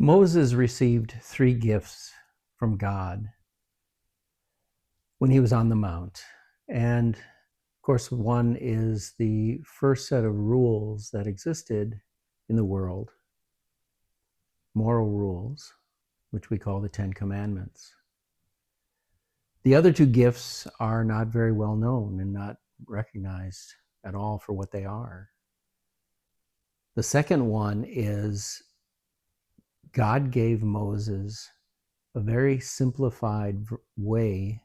Moses received 3 gifts from God when he was on the Mount. And of course, one is the first set of rules that existed in the world, moral rules, which we call the 10 Commandments. The other 2 gifts are not very well known and not recognized at all for what they are. The second one is God gave Moses a very simplified way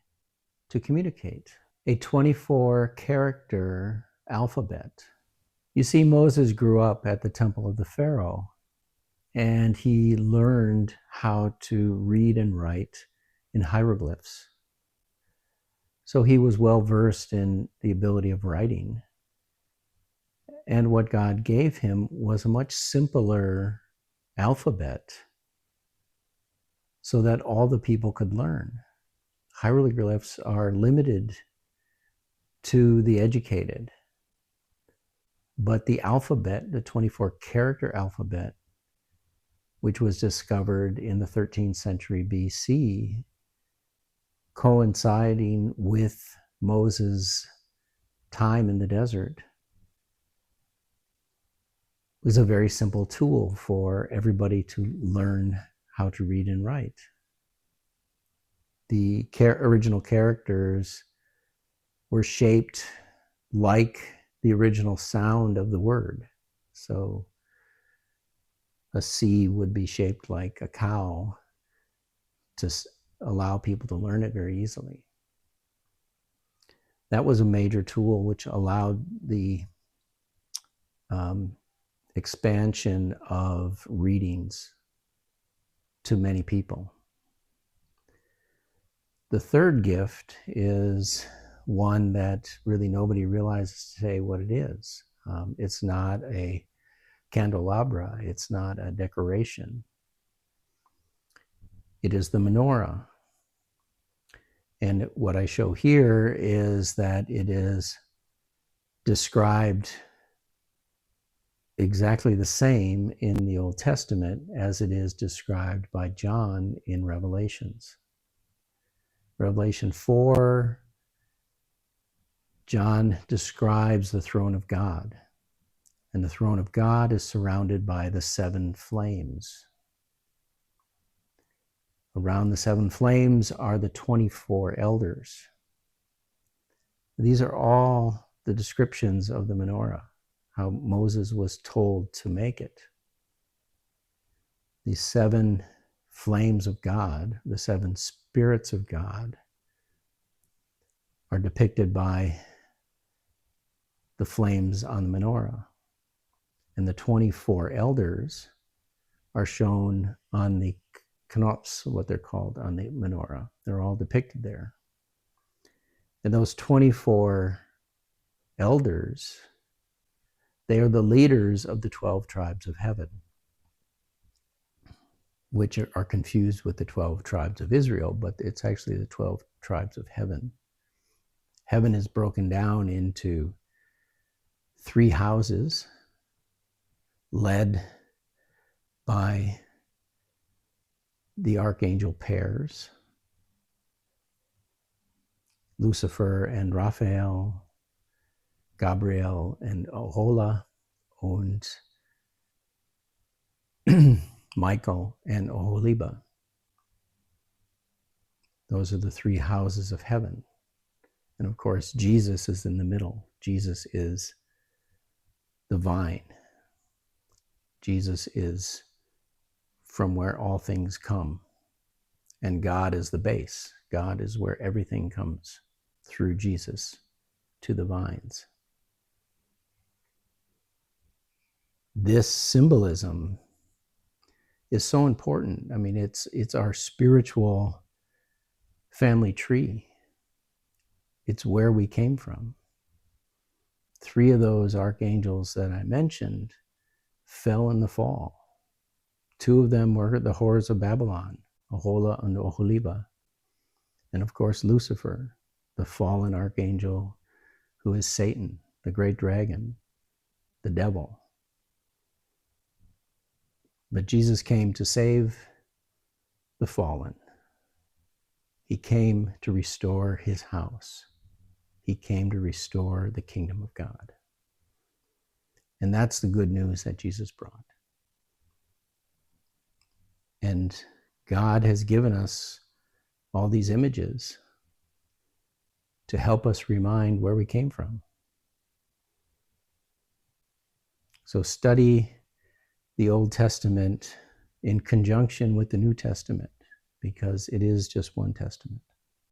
to communicate, a 24-character alphabet. You see, Moses grew up at the temple of the Pharaoh, and he learned how to read and write in hieroglyphs. So he was well versed in the ability of writing. And what God gave him was a much simpler alphabet so that all the people could learn. Hieroglyphs are limited to the educated. But the alphabet, the 24-character alphabet, which was discovered in the 13th century BC, coinciding with Moses' time in the desert, was a very simple tool for everybody to learn how to read and write. The original characters were shaped like the original sound of the word. So a C would be shaped like a cow to allow people to learn it very easily. That was a major tool which allowed the expansion of readings to many people. The third gift is one that really nobody realizes today what it is. It's not a candelabra. It's not a decoration. It is the menorah. And what I show here is that it is described exactly the same in the Old Testament as it is described by John in Revelations. Revelation 4, John describes the throne of God. And the throne of God is surrounded by the 7 flames. Around the 7 flames are the 24 elders. These are all the descriptions of the menorah, how Moses was told to make it. These 7 flames of God, the 7 spirits of God, are depicted by the flames on the menorah. And the 24 elders are shown on the knops, what they're called, on the menorah. They're all depicted there. And those 24 elders, they are the leaders of the 12 tribes of heaven, which are confused with the 12 tribes of Israel, but it's actually the 12 tribes of heaven. Heaven is broken down into 3 houses led by the archangel pairs, Lucifer and Raphael, Gabriel and Ohola, and Michael and Oholiba. Those are the 3 houses of heaven. And of course, Jesus is in the middle. Jesus is the vine. Jesus is from where all things come. And God is the base. God is where everything comes through Jesus to the vines. This symbolism is so important. I mean, it's our spiritual family tree. It's where we came from. 3 of those archangels that I mentioned fell in the fall. 2 of them were the whores of Babylon, Ohola and Oholiba. And of course, Lucifer, the fallen archangel who is Satan, the great dragon, the devil. But Jesus came to save the fallen. He came to restore his house. He came to restore the kingdom of God. And that's the good news that Jesus brought. And God has given us all these images to help us remind where we came from. So study the Old Testament in conjunction with the New Testament, because it is just one testament.